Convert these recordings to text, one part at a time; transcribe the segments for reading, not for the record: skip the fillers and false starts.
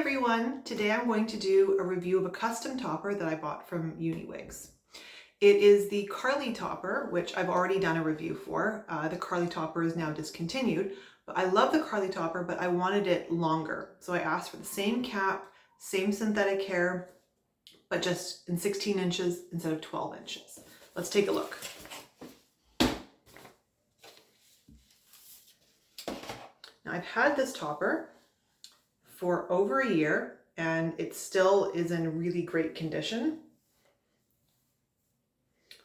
everyone! Today I'm going to do a review of a custom topper that I bought from Uniwigs. It is the Carly topper, which I've already done a review for. The Carly topper is now discontinued, but I love the Carly topper, but I wanted it longer. So I asked for the same cap, same synthetic hair, but just in 16 inches instead of 12 inches. Let's take a look. Now I've had this topper for over a year and it still is in really great condition.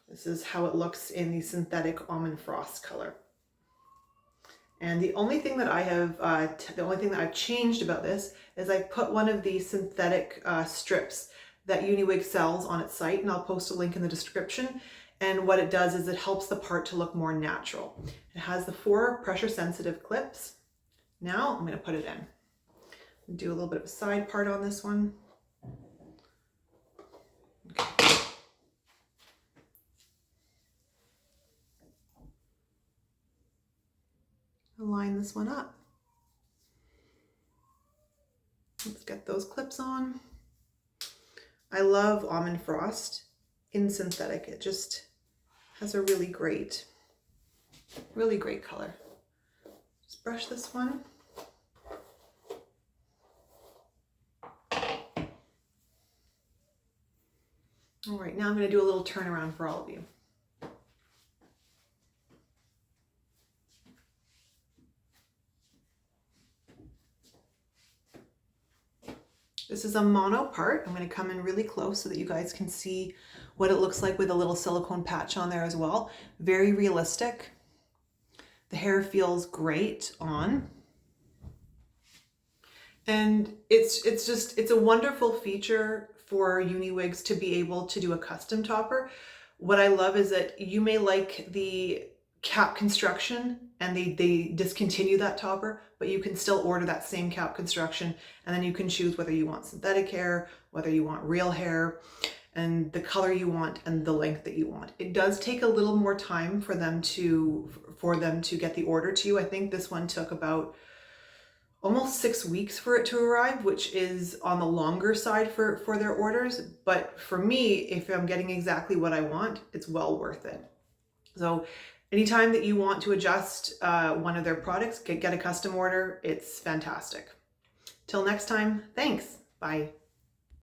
This is how it looks in the synthetic almond frost color. And the only thing that I've changed about this is I put one of the synthetic strips that Uniwig sells on its site, and I'll post a link in the description. And what it does is it helps the part to look more natural. It has the 4 pressure sensitive clips. Now I'm going to put it in. Do a little bit of a side part on this one. Okay. Line this one up. Let's get those clips on. I love almond frost in synthetic. It just has a really great color. Just brush this one. All right, now I'm going to do a little turnaround for all of you. This is a Monopart. I'm going to come in really close so that you guys can see what it looks like with a little silicone patch on there as well. Very realistic. The hair feels great on. And it's a wonderful feature for Uniwigs to be able to do a custom topper. What I love is that you may like the cap construction and they discontinue that topper, but you can still order that same cap construction, and then you can choose whether you want synthetic hair, whether you want real hair, and the color you want and the length that you want. It does take a little more time for them to get the order to you. I think this one took about almost 6 weeks for it to arrive, which is on the longer side for their orders. But for me, if I'm getting exactly what I want, it's well worth it. So anytime that you want to adjust one of their products, get a custom order, it's fantastic. Till next time, thanks. Bye.